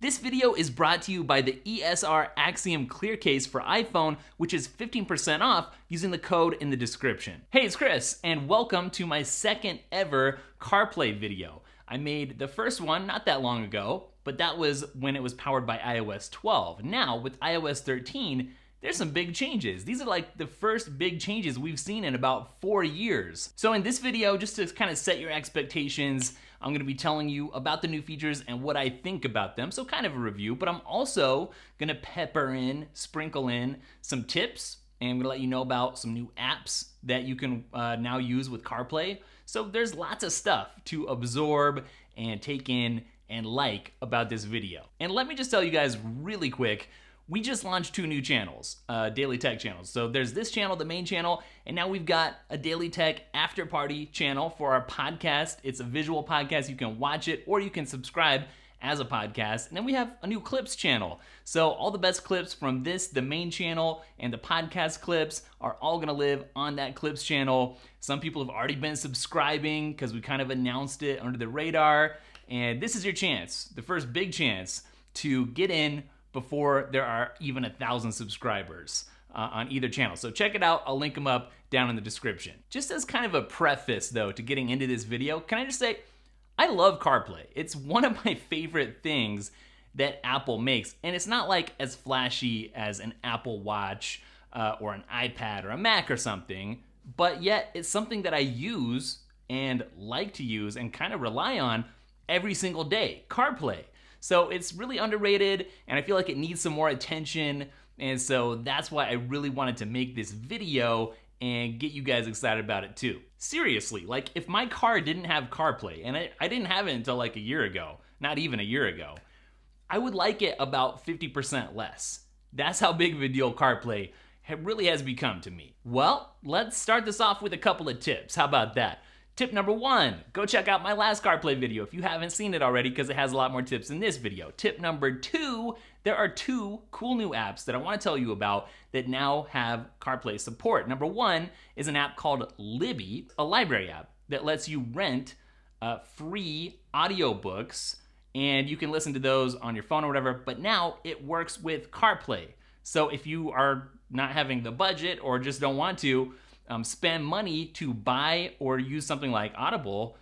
This video is brought to you by the ESR Axiom Clear Case for iPhone, which is 15% off using the code in the description. Hey, it's Chris, and welcome to my second ever CarPlay video. I made the first one not that long ago, but that was when it was powered by iOS 12. Now, with iOS 13, there's some big changes. These are like the first big changes we've seen in about 4 years. So in this video, just to kind of set your expectations, I'm gonna be telling you about the new features and what I think about them, so kind of a review, but I'm also gonna sprinkle in some tips, and I'm gonna let you know about some new apps that you can now use with CarPlay. So there's lots of stuff to absorb and take in and like about this video. And let me just tell you guys really quick, we just launched 2 new channels, DailyTekk channels. So there's this channel, the main channel, and now we've got a DailyTekk after party channel for our podcast. It's a visual podcast. You can watch it or you can subscribe as a podcast. And then we have a new clips channel. So all the best clips from this, the main channel, and the podcast clips are all gonna live on that clips channel. Some people have already been subscribing because we kind of announced it under the radar. And this is your chance, the first big chance to get in before there are even 1,000 subscribers on either channel. So check it out, I'll link them up down in the description. Just as kind of a preface though to getting into this video, can I just say, I love CarPlay. It's one of my favorite things that Apple makes. And it's not like as flashy as an Apple Watch or an iPad or a Mac or something, but yet it's something that I use and like to use and kind of rely on every single day, CarPlay. So it's really underrated, and I feel like it needs some more attention, and so that's why I really wanted to make this video and get you guys excited about it too. Seriously, like if my car didn't have CarPlay, and I didn't have it until like a year ago, not even a year ago, I would like it about 50% less. That's how big of a deal CarPlay really has become to me. Well, let's start this off with a couple of tips. How about that? Tip number 1, go check out my last CarPlay video if you haven't seen it already because it has a lot more tips than this video. Tip number 2, there are 2 cool new apps that I want to tell you about that now have CarPlay support. Number 1 is an app called Libby, a library app that lets you rent free audiobooks, and you can listen to those on your phone or whatever, but now it works with CarPlay. So if you are not having the budget or just don't want to spend money to buy or use something like Audible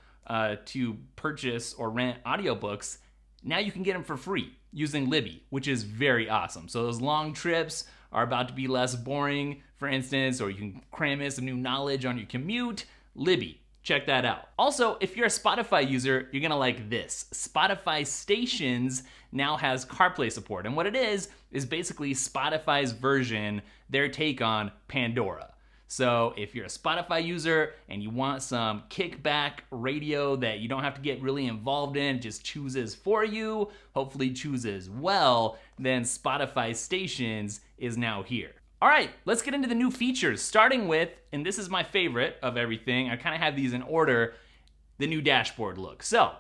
to purchase or rent audiobooks, now you can get them for free using Libby, which is very awesome. So those long trips are about to be less boring, for instance, or you can cram in some new knowledge on your commute. Libby, check that out. Also, if you're a Spotify user, you're gonna like this. Spotify Stations now has CarPlay support, and what it is basically Spotify's version, their take on Pandora. So if you're a Spotify user and you want some kickback radio that you don't have to get really involved in, just chooses for you, hopefully chooses well, then Spotify Stations is now here. All right, let's get into the new features, starting with, and this is my favorite of everything, I kind of have these in order, the new dashboard look. So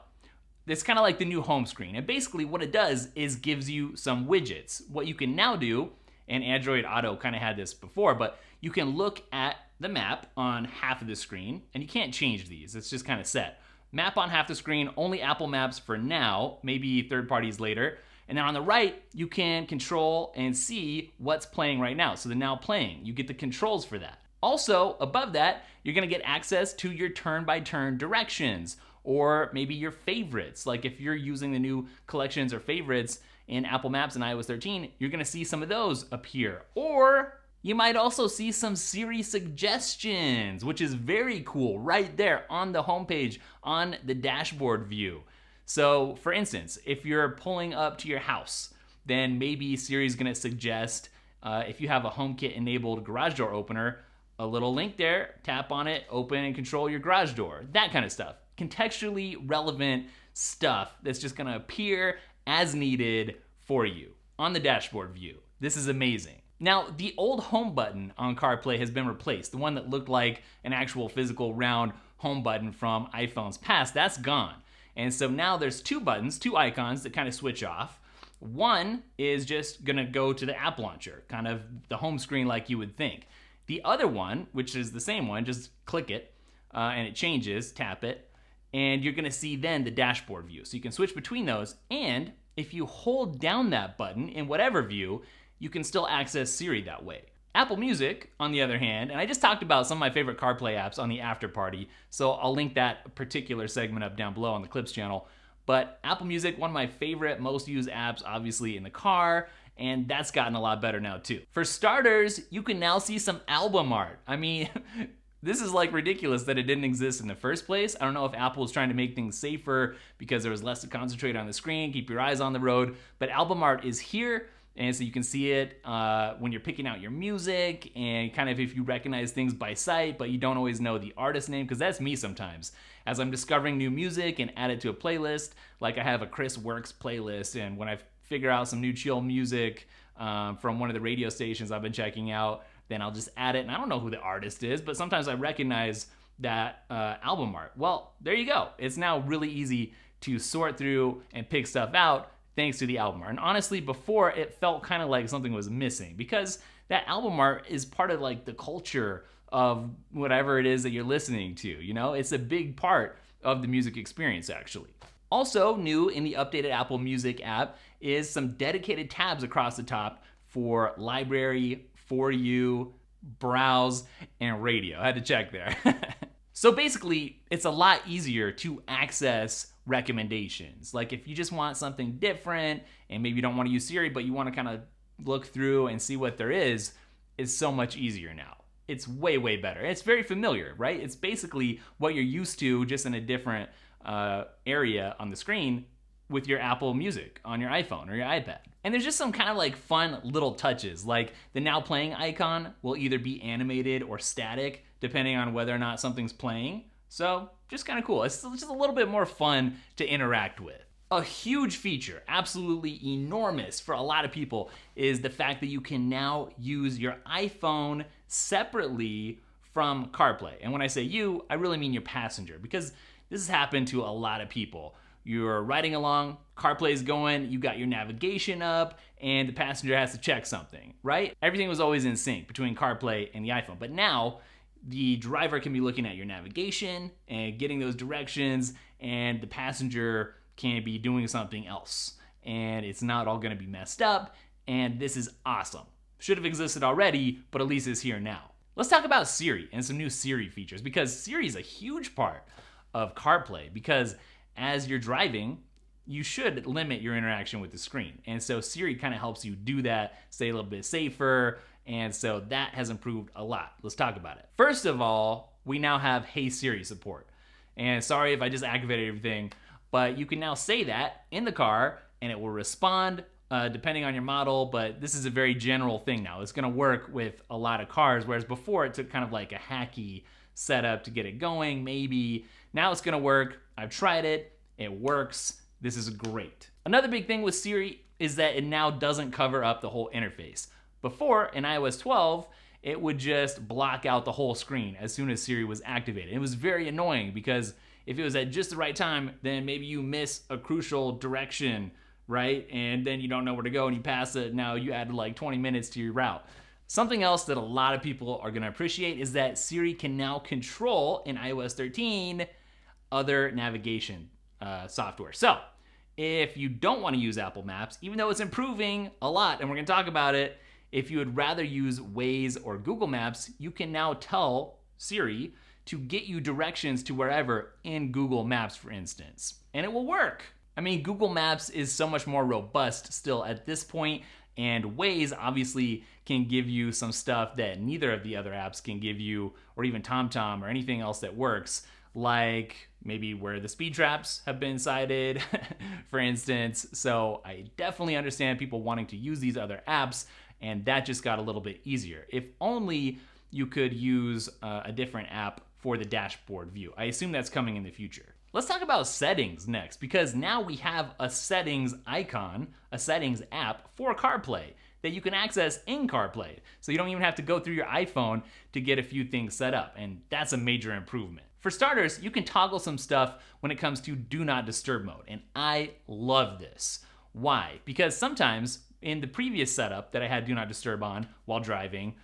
it's kind of like the new home screen, and basically what it does is gives you some widgets. What you can now do, and Android Auto kind of had this before, but you can look at the map on half of the screen, and you can't change these, it's just kind of set. Map on half the screen, only Apple Maps for now, maybe third parties later. And then on the right, you can control and see what's playing right now. So the now playing, you get the controls for that. Also, above that, you're gonna get access to your turn-by-turn directions, or maybe your favorites. Like if you're using the new collections or favorites in Apple Maps and iOS 13, you're gonna see some of those appear. Or you might also see some Siri suggestions, which is very cool right there on the homepage on the dashboard view. So for instance, if you're pulling up to your house, then maybe Siri's gonna suggest, if you have a HomeKit enabled garage door opener, a little link there, tap on it, open and control your garage door, that kind of stuff. Contextually relevant stuff that's just gonna appear as needed for you on the dashboard view. This is amazing. Now, the old home button on CarPlay has been replaced. The one that looked like an actual physical round home button from iPhones past, that's gone. And so now there's 2 buttons, 2 icons that kind of switch off. One is just gonna go to the app launcher, kind of the home screen like you would think. The other one, which is the same one, just click it and it changes, tap it, and you're gonna see then the dashboard view. So you can switch between those, and if you hold down that button in whatever view, you can still access Siri that way. Apple Music, on the other hand, and I just talked about some of my favorite CarPlay apps on the after party, so I'll link that particular segment up down below on the Clips channel. But Apple Music, one of my favorite, most used apps, obviously in the car, and that's gotten a lot better now too. For starters, you can now see some album art. I mean, this is like ridiculous that it didn't exist in the first place. I don't know if Apple was trying to make things safer because there was less to concentrate on the screen, keep your eyes on the road, but album art is here. And so you can see it when you're picking out your music and kind of if you recognize things by sight, but you don't always know the artist name, because that's me sometimes. As I'm discovering new music and add it to a playlist, like I have a Chris Works playlist, and when I figure out some new chill music from one of the radio stations I've been checking out, then I'll just add it, and I don't know who the artist is, but sometimes I recognize that album art. Well, there you go. It's now really easy to sort through and pick stuff out thanks to the album art. And honestly, before it felt kind of like something was missing, because that album art is part of like the culture of whatever it is that you're listening to, you know? It's a big part of the music experience, actually. Also new in the updated Apple Music app is some dedicated tabs across the top for library, for you, browse, and radio. I had to check there. So basically, it's a lot easier to access recommendations. Like if you just want something different and maybe you don't want to use Siri, but you want to kind of look through and see what there is, it's so much easier now. It's way, way better. It's very familiar, right? It's basically what you're used to, just in a different area on the screen with your Apple Music on your iPhone or your iPad. And there's just some kind of like fun little touches, like the now playing icon will either be animated or static depending on whether or not something's playing. So just kind of cool. It's just a little bit more fun to interact with. A huge feature, absolutely enormous for a lot of people, is the fact that you can now use your iPhone separately from CarPlay. And when I say you, I really mean your passenger, because this has happened to a lot of people. You're riding along, CarPlay's going, you got your navigation up, and the passenger has to check something, right? Everything was always in sync between CarPlay and the iPhone, but now the driver can be looking at your navigation and getting those directions, and the passenger can be doing something else. And it's not all gonna be messed up, and this is awesome. Should have existed already, but at least it's here now. Let's talk about Siri and some new Siri features, because Siri is a huge part of CarPlay, because as you're driving, you should limit your interaction with the screen. And so Siri kind of helps you do that, stay a little bit safer, and so that has improved a lot. Let's talk about it. First of all, we now have Hey Siri support. And sorry if I just activated everything, but you can now say that in the car and it will respond depending on your model, but this is a very general thing now. It's gonna work with a lot of cars, whereas before it took kind of like a hacky setup to get it going, maybe. Now it's gonna work. I've tried it, it works. This is great. Another big thing with Siri is that it now doesn't cover up the whole interface. Before, in iOS 12, it would just block out the whole screen as soon as Siri was activated. It was very annoying because if it was at just the right time, then maybe you miss a crucial direction, right? And then you don't know where to go and you pass it. Now you added like 20 minutes to your route. Something else that a lot of people are gonna appreciate is that Siri can now control, in iOS 13, other navigation software. So if you don't wanna use Apple Maps, even though it's improving a lot, and we're gonna talk about it, if you would rather use Waze or Google Maps, you can now tell Siri to get you directions to wherever in Google Maps, for instance. And it will work. I mean, Google Maps is so much more robust still at this point, and Waze obviously can give you some stuff that neither of the other apps can give you, or even TomTom or anything else that works, like maybe where the speed traps have been cited, for instance. So I definitely understand people wanting to use these other apps, and that just got a little bit easier. If only you could use a different app for the dashboard view. I assume that's coming in the future. Let's talk about settings next, because now we have a settings icon, a settings app for CarPlay that you can access in CarPlay. So you don't even have to go through your iPhone to get a few things set up, and that's a major improvement. For starters, you can toggle some stuff when it comes to do not disturb mode, and I love this. Why? Because sometimes in the previous setup that I had do not disturb on while driving,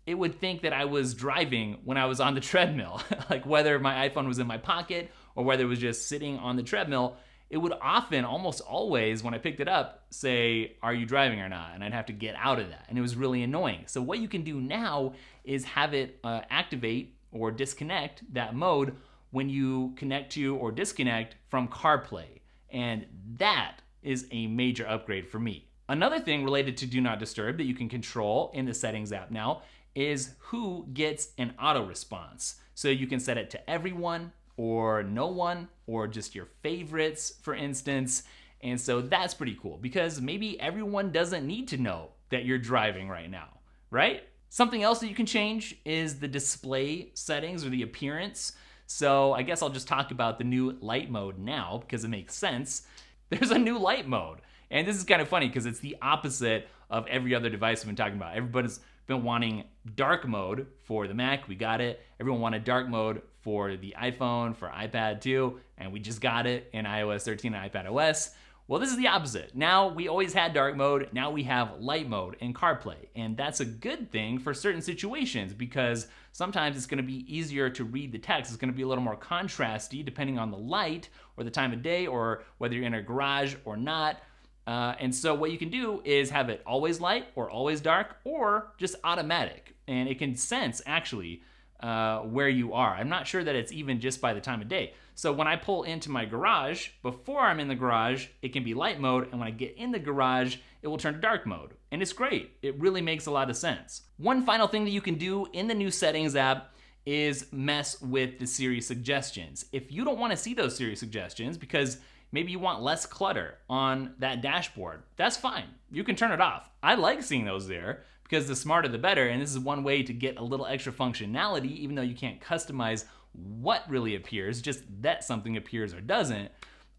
it would think that I was driving when I was on the treadmill, like whether my iPhone was in my pocket or whether it was just sitting on the treadmill, it would often, almost always, when I picked it up, say, "Are you driving or not?" And I'd have to get out of that, and it was really annoying. So what you can do now is have it activate or disconnect that mode when you connect to or disconnect from CarPlay. And that is a major upgrade for me. Another thing related to Do Not Disturb that you can control in the Settings app now is who gets an auto response. So you can set it to everyone or no one or just your favorites, for instance. And so that's pretty cool because maybe everyone doesn't need to know that you're driving right now, right? Something else that you can change is the display settings or the appearance. So I guess I'll just talk about the new light mode now because it makes sense. There's a new light mode. And this is kind of funny because it's the opposite of every other device I've been talking about. Everybody's been wanting dark mode for the Mac. We got it. Everyone wanted dark mode for the iPhone, for iPad too, and we just got it in iOS 13 and iPadOS. Well, this is the opposite. Now we always had dark mode. Now we have light mode in CarPlay. And that's a good thing for certain situations because sometimes it's going to be easier to read the text. It's going to be a little more contrasty depending on the light or the time of day or whether you're in a garage or not. And so what you can do is have it always light or always dark or just automatic. And it can sense actually where you are. I'm not sure that it's even just by the time of day. So when I pull into my garage, before I'm in the garage, it can be light mode. And when I get in the garage, it will turn to dark mode. And it's great. It really makes a lot of sense. One final thing that you can do in the new Settings app is mess with the Siri suggestions. If you don't want to see those Siri suggestions because maybe you want less clutter on that dashboard, that's fine. You can turn it off. I like seeing those there because the smarter the better, and this is one way to get a little extra functionality, even though you can't customize what really appears, just that something appears or doesn't.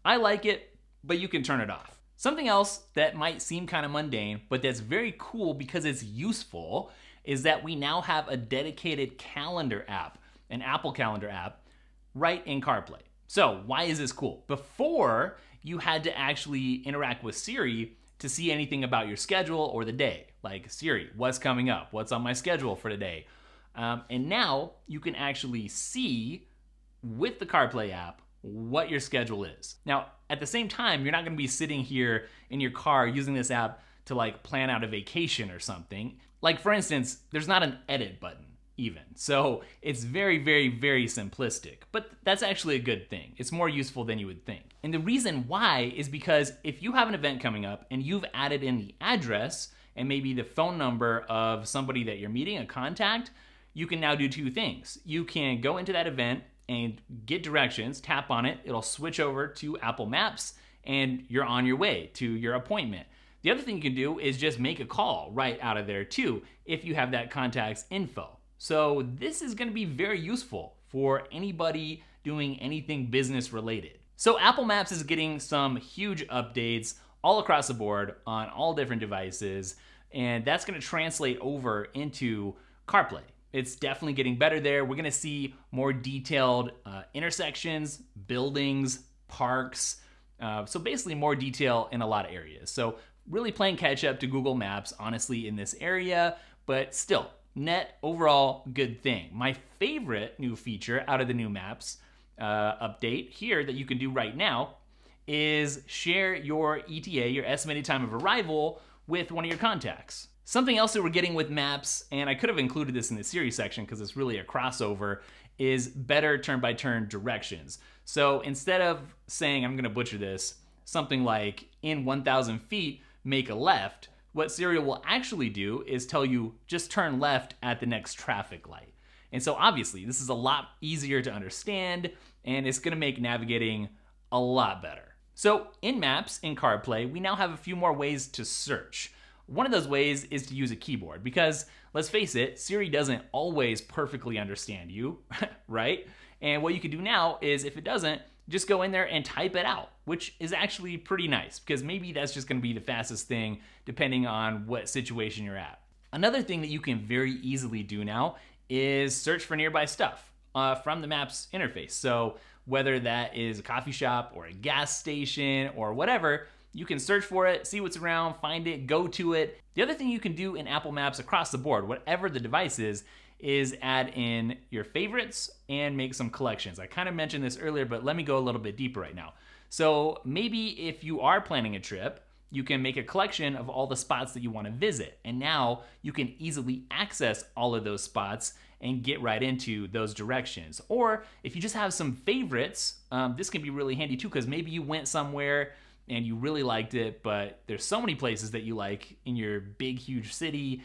I like it, but you can turn it off. Something else that might seem kind of mundane, but that's very cool because it's useful, is that we now have a dedicated calendar app, an Apple Calendar app, right in CarPlay. So why is this cool? Before, you had to actually interact with Siri to see anything about your schedule or the day. Like, Siri, what's coming up? What's on my schedule for today? And now you can actually see with the CarPlay app what your schedule is. Now, at the same time, you're not gonna be sitting here in your car using this app to like plan out a vacation or something. Like for instance, there's not an edit button even. So it's very, very, very simplistic, but that's actually a good thing. It's more useful than you would think. And the reason why is because if you have an event coming up and you've added in the address and maybe the phone number of somebody that you're meeting, a contact, you can now do two things. You can go into that event and get directions, tap on it, it'll switch over to Apple Maps, and you're on your way to your appointment. The other thing you can do is just make a call right out of there too, if you have that contact's info. So this is gonna be very useful for anybody doing anything business related. So Apple Maps is getting some huge updates all across the board on all different devices, and that's gonna translate over into CarPlay. It's definitely getting better there. We're gonna see more detailed intersections, buildings, parks, so basically more detail in a lot of areas. So really playing catch up to Google Maps, honestly, in this area, but still, net overall good thing. My favorite new feature out of the new Maps update here that you can do right now is share your ETA, your estimated time of arrival, with one of your contacts. Something else that we're getting with Maps, and I could have included this in the Siri section because it's really a crossover, is better turn-by-turn directions. So instead of saying, I'm gonna butcher this, something like, in 1,000 feet, make a left, what Siri will actually do is tell you, just turn left at the next traffic light. And so obviously, this is a lot easier to understand, and it's gonna make navigating a lot better. So in Maps, in CarPlay, we now have a few more ways to search. One of those ways is to use a keyboard because, let's face it, Siri doesn't always perfectly understand you, right? And what you can do now is, if it doesn't, just go in there and type it out, which is actually pretty nice because maybe that's just gonna be the fastest thing depending on what situation you're at. Another thing that you can very easily do now is search for nearby stuff from the Maps interface. So whether that is a coffee shop or a gas station or whatever, you can search for it, see what's around, find it, go to it. The other thing you can do in Apple Maps across the board, whatever the device is add in your favorites and make some collections. I kind of mentioned this earlier, but let me go a little bit deeper right now. So maybe if you are planning a trip, you can make a collection of all the spots that you want to visit. And now you can easily access all of those spots and get right into those directions. Or if you just have some favorites, this can be really handy too, because maybe you went somewhere and you really liked it, but there's so many places that you like in your big, huge city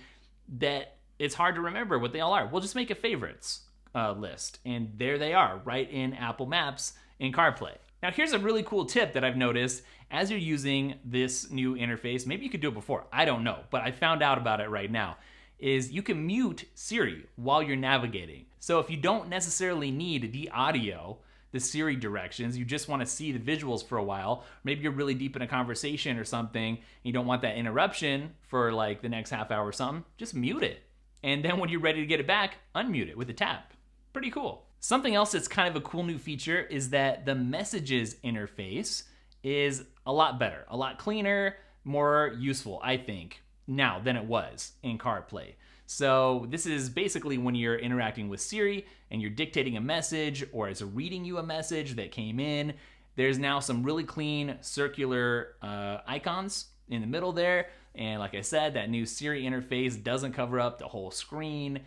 that it's hard to remember what they all are. We'll just make a favorites list, and there they are, right in Apple Maps in CarPlay. Now here's a really cool tip that I've noticed as you're using this new interface. Maybe you could do it before, I don't know, but I found out about it right now, is you can mute Siri while you're navigating. So if you don't necessarily need the audio, the Siri directions, you just want to see the visuals for a while, maybe you're really deep in a conversation or something, and you don't want that interruption for like the next half hour or something, just mute it. And then when you're ready to get it back, unmute it with a tap. Pretty cool. Something else that's kind of a cool new feature is that the messages interface is a lot better, a lot cleaner, more useful, I think, now than it was in CarPlay. So this is basically when you're interacting with Siri and you're dictating a message, or it's reading you a message that came in. There's now some really clean circular icons in the middle there. And like I said, that new Siri interface doesn't cover up the whole screen.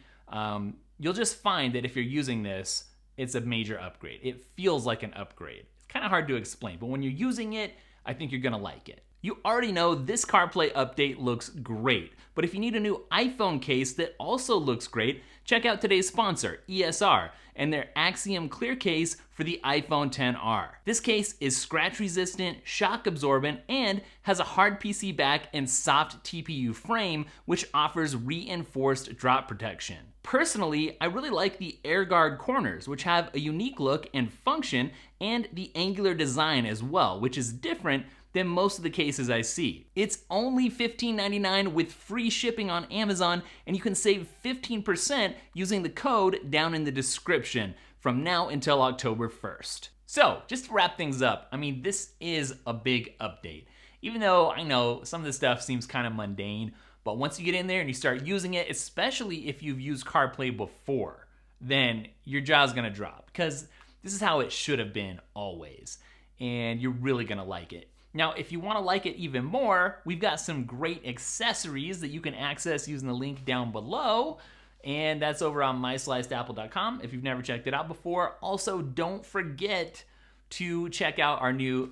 You'll just find that if you're using this, it's a major upgrade. It feels like an upgrade. It's kind of hard to explain, but when you're using it, I think you're gonna like it. You already know this CarPlay update looks great, but if you need a new iPhone case that also looks great, check out today's sponsor, ESR, and their Axiom Clear Case for the iPhone XR. This case is scratch resistant, shock absorbent, and has a hard PC back and soft TPU frame, which offers reinforced drop protection. Personally, I really like the AirGuard corners, which have a unique look and function, and the angular design as well, which is different than most of the cases I see. It's only $15.99 with free shipping on Amazon, and you can save 15% using the code down in the description from now until October 1st. So, just to wrap things up, I mean, this is a big update. Even though I know some of this stuff seems kind of mundane, but once you get in there and you start using it, especially if you've used CarPlay before, then your jaw's gonna drop, because this is how it should have been always, and you're really gonna like it. Now, if you want to like it even more, we've got some great accessories that you can access using the link down below, and that's over on myslicedapple.com if you've never checked it out before. Also, don't forget to check out our new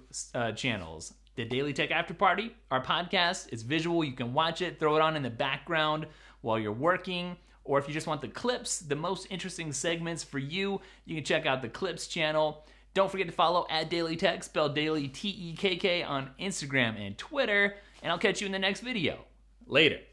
channels. The Daily Tech After Party, our podcast, is visual. You can watch it, throw it on in the background while you're working, or if you just want the clips, the most interesting segments for you, you can check out the Clips channel. Don't forget to follow at DailyTekk, spelled Daily Tekk, on Instagram and Twitter, and I'll catch you in the next video. Later.